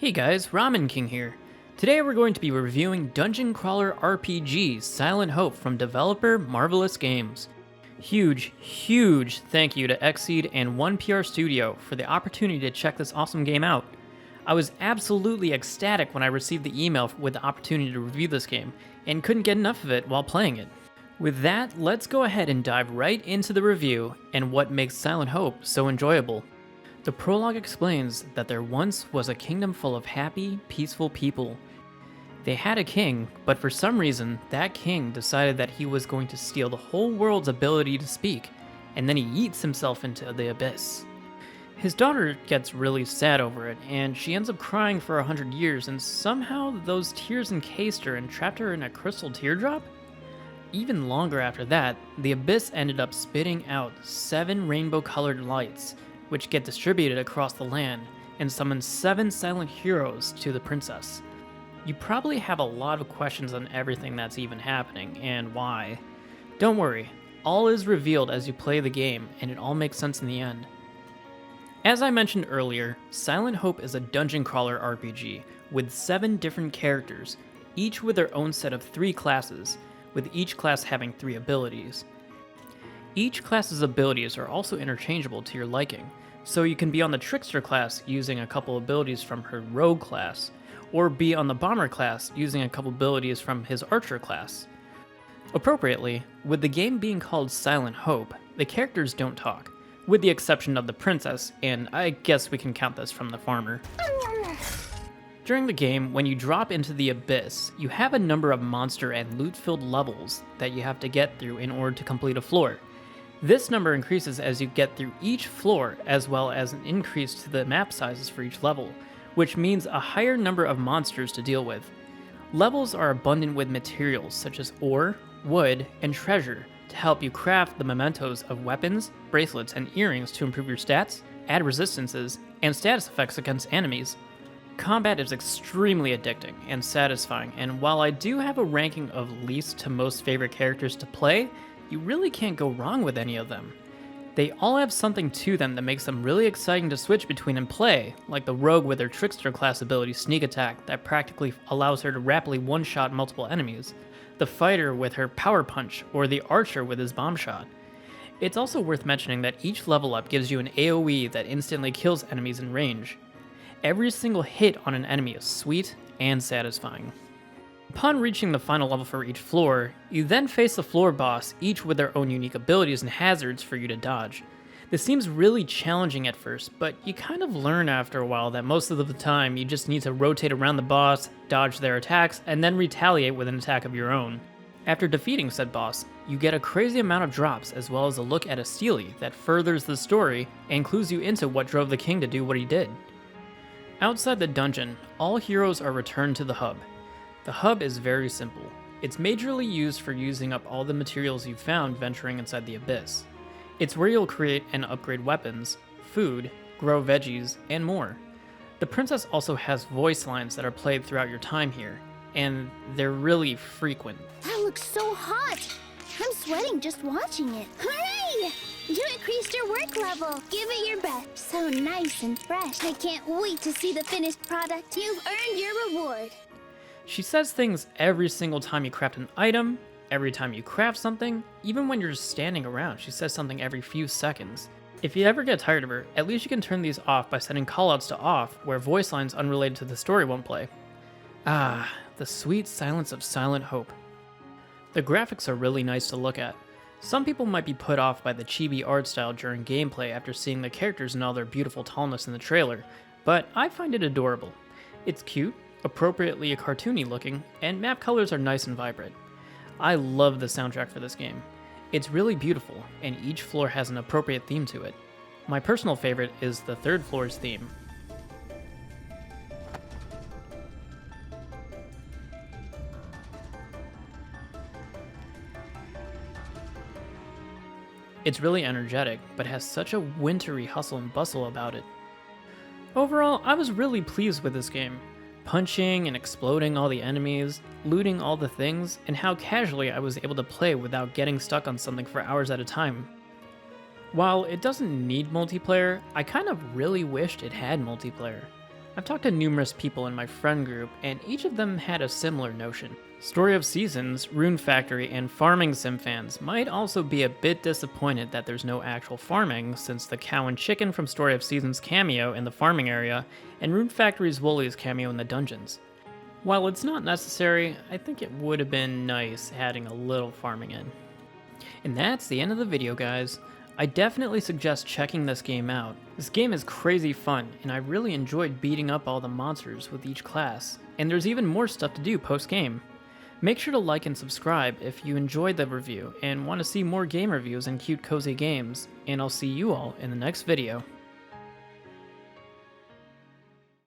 Hey guys, Ramen King here. Today we're going to be reviewing Dungeon Crawler RPG Silent Hope from developer Marvelous Games. Huge thank you to XSeed and OnePRStudio for the opportunity to check this awesome game out. I was absolutely ecstatic when I received the email with the opportunity to review this game, and couldn't get enough of it while playing it. With that, let's go ahead and dive right into the review and what makes Silent Hope so enjoyable. The prologue explains that there once was a kingdom full of happy, peaceful people. They had a king, but for some reason, that king decided that he was going to steal the whole world's ability to speak, and then he yeets himself into the abyss. His daughter gets really sad over it, and she ends up crying for 100 years, and somehow those tears encased her and trapped her in a crystal teardrop? Even longer after that, the abyss ended up spitting out 7 rainbow-colored lights, which get distributed across the land, and summon 7 silent heroes to the princess. You probably have a lot of questions on everything that's even happening, and why. Don't worry, all is revealed as you play the game, and it all makes sense in the end. As I mentioned earlier, Silent Hope is a dungeon crawler RPG, with 7 different characters, each with their own set of 3 classes, with each class having 3 abilities. Each class's abilities are also interchangeable to your liking, so you can be on the Trickster class using a couple abilities from her Rogue class, or be on the Bomber class using a couple abilities from his Archer class. Appropriately, with the game being called Silent Hope, the characters don't talk, with the exception of the princess, and I guess we can count this from the farmer. During the game, when you drop into the abyss, you have a number of monster and loot-filled levels that you have to get through in order to complete a floor. This number increases as you get through each floor, as well as an increase to the map sizes for each level, which means a higher number of monsters to deal with. Levels are abundant with materials such as ore, wood, and treasure to help you craft the mementos of weapons, bracelets, and earrings to improve your stats, add resistances, and status effects against enemies. Combat is extremely addicting and satisfying, and while I do have a ranking of least to most favorite characters to play, you really can't go wrong with any of them. They all have something to them that makes them really exciting to switch between and play, like the Rogue with their Trickster class ability Sneak Attack that practically allows her to rapidly one-shot multiple enemies, the Fighter with her Power Punch, or the Archer with his Bomb Shot. It's also worth mentioning that each level up gives you an AoE that instantly kills enemies in range. Every single hit on an enemy is sweet and satisfying. Upon reaching the final level for each floor, you then face the floor boss, each with their own unique abilities and hazards for you to dodge. This seems really challenging at first, but you kind of learn after a while that most of the time you just need to rotate around the boss, dodge their attacks, and then retaliate with an attack of your own. After defeating said boss, you get a crazy amount of drops as well as a look at a Steely that furthers the story and clues you into what drove the king to do what he did. Outside the dungeon, all heroes are returned to the hub. The hub is very simple. It's majorly used for using up all the materials you've found venturing inside the abyss. It's where you'll create and upgrade weapons, food, grow veggies, and more. The princess also has voice lines that are played throughout your time here, and they're really frequent. That looks so hot! I'm sweating just watching it. Hooray! You increased your work level. Give it your best. So nice and fresh. I can't wait to see the finished product. You've earned your reward. She says things every single time you craft an item, every time you craft something, even when you're just standing around, she says something every few seconds. If you ever get tired of her, at least you can turn these off by setting callouts to off, where voice lines unrelated to the story won't play. Ah, the sweet silence of Silent Hope. The graphics are really nice to look at. Some people might be put off by the chibi art style during gameplay after seeing the characters in all their beautiful tallness in the trailer, but I find it adorable. It's cute, appropriately cartoony looking, and map colors are nice and vibrant. I love the soundtrack for this game. It's really beautiful, and each floor has an appropriate theme to it. My personal favorite is the 3rd floor's theme. It's really energetic, but has such a wintry hustle and bustle about it. Overall, I was really pleased with this game. Punching and exploding all the enemies, looting all the things, and how casually I was able to play without getting stuck on something for hours at a time. While it doesn't need multiplayer, I kind of really wished it had multiplayer. I've talked to numerous people in my friend group, and each of them had a similar notion. Story of Seasons, Rune Factory, and farming sim fans might also be a bit disappointed that there's no actual farming, since the cow and chicken from Story of Seasons cameo in the farming area, and Rune Factory's Woolly's cameo in the dungeons. While it's not necessary, I think it would have been nice adding a little farming in. And that's the end of the video, guys. I definitely suggest checking this game out. This game is crazy fun, and I really enjoyed beating up all the monsters with each class, and there's even more stuff to do post-game. Make sure to like and subscribe if you enjoyed the review and want to see more game reviews and cute cozy games, and I'll see you all in the next video.